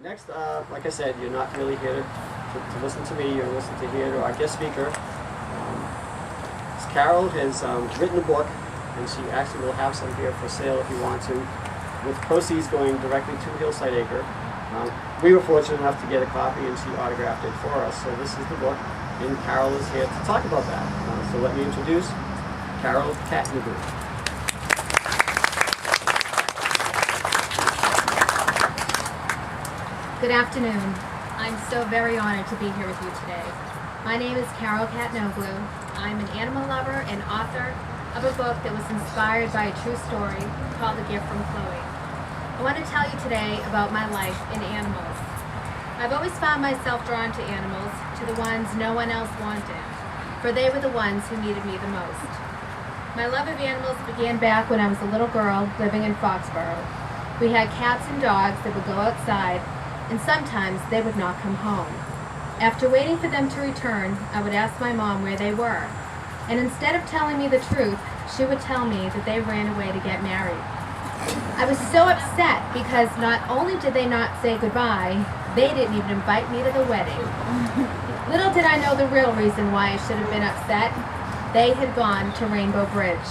Next, like I said, you're not really here to listen to me, you're listening to hear our guest speaker. Carol has written a book, and she actually will have some here for sale if you want to, with proceeds going directly to Hillside Acre. We were fortunate enough to get a copy, and she autographed it for us, so this is the book, and Carol is here to talk about that. So let me introduce Carol Katinoglou. Good afternoon. I'm so very honored to be here with you today. My name is Carol Katinoglou. I'm an animal lover and author of a book that was inspired by a true story called The Gift from Chloe. I want to tell you today about my life in animals. I've always found myself drawn to animals, to the ones no one else wanted, for they were the ones who needed me the most. My love of animals began back when I was a little girl living in Foxborough. We had cats and dogs that would go outside, and sometimes they would not come home. After waiting for them to return, I would ask my mom where they were, and instead of telling me the truth, she would tell me that they ran away to get married. I was so upset because not only did they not say goodbye, they didn't even invite me to the wedding. Little did I know the real reason why I should have been upset. They had gone to Rainbow Bridge.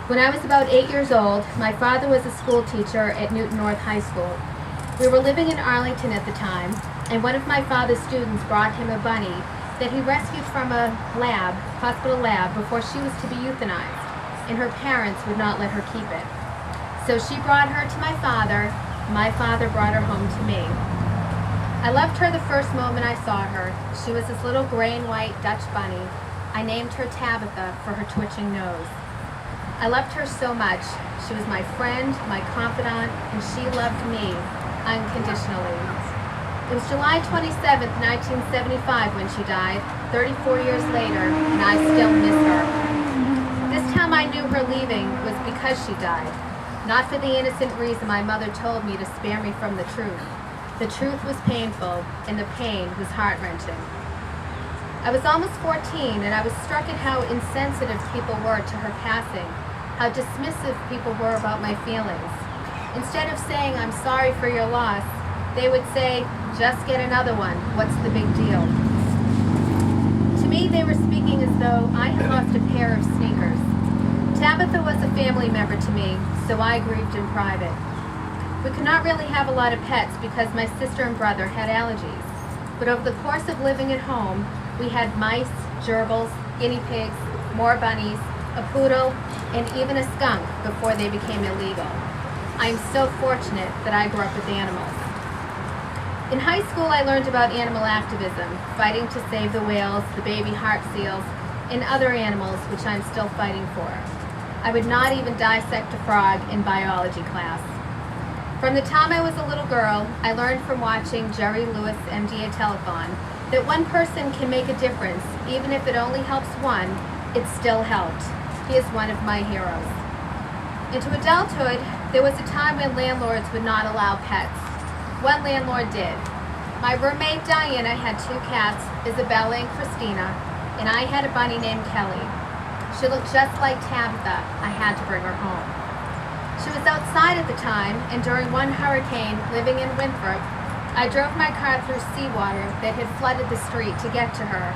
When I was about 8 years old, my father was a school teacher at Newton North High School. We were living in Arlington at the time, and one of my father's students brought him a bunny that he rescued from a hospital lab, before she was to be euthanized, and her parents would not let her keep it. So she brought her to my father brought her home to me. I loved her the first moment I saw her. She was this little gray and white Dutch bunny. I named her Tabitha for her twitching nose. I loved her so much. She was my friend, my confidant, and she loved me unconditionally. It was July 27th, 1975 when she died, 34 years later, and I still miss her. This time I knew her leaving was because she died, not for the innocent reason my mother told me to spare me from the truth. The truth was painful, and the pain was heart-wrenching. I was almost 14, and I was struck at how insensitive people were to her passing, how dismissive people were about my feelings. Instead of saying, "I'm sorry for your loss," they would say, "Just get another one. What's the big deal?" To me, they were speaking as though I had lost a pair of sneakers. Tabitha was a family member to me, so I grieved in private. We could not really have a lot of pets because my sister and brother had allergies. But over the course of living at home, we had mice, gerbils, guinea pigs, more bunnies, a poodle, and even a skunk before they became illegal. I am so fortunate that I grew up with animals. In high school, I learned about animal activism, fighting to save the whales, the baby harp seals, and other animals which I'm still fighting for. I would not even dissect a frog in biology class. From the time I was a little girl, I learned from watching Jerry Lewis' MDA Telethon that one person can make a difference. Even if it only helps one, it still helped. He is one of my heroes. Into adulthood, there was a time when landlords would not allow pets. One landlord did. My roommate Diana had 2 cats, Isabella and Christina, and I had a bunny named Kelly. She looked just like Tabitha. I had to bring her home. She was outside at the time, and during one hurricane, living in Winthrop, I drove my car through seawater that had flooded the street to get to her.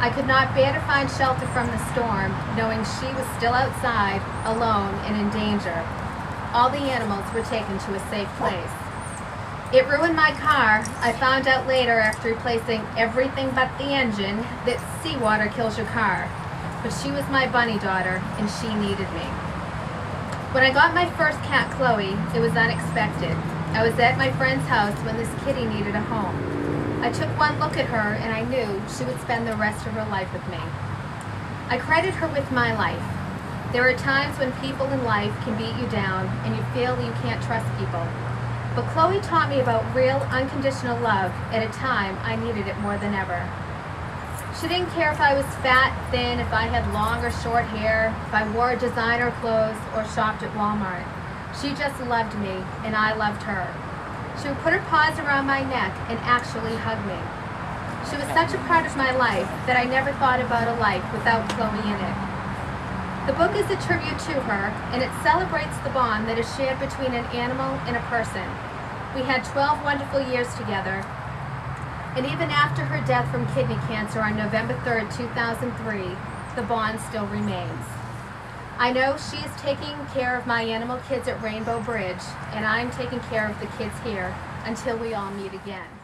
I could not bear to find shelter from the storm, knowing she was still outside, alone and in danger. All the animals were taken to a safe place. It ruined my car. I found out later, after replacing everything but the engine, that seawater kills your car. But she was my bunny daughter, and she needed me. When I got my first cat, Chloe, it was unexpected. I was at my friend's house when this kitty needed a home. I took one look at her, and I knew she would spend the rest of her life with me. I credit her with my life. There are times when people in life can beat you down, and you feel you can't trust people. But Chloe taught me about real, unconditional love at a time I needed it more than ever. She didn't care if I was fat, thin, if I had long or short hair, if I wore designer clothes or shopped at Walmart. She just loved me, and I loved her. She would put her paws around my neck and actually hug me. She was such a part of my life that I never thought about a life without Chloe in it. The book is a tribute to her, and it celebrates the bond that is shared between an animal and a person. We had 12 wonderful years together, and even after her death from kidney cancer on November 3rd, 2003, the bond still remains. I know she is taking care of my animal kids at Rainbow Bridge, and I'm taking care of the kids here until we all meet again.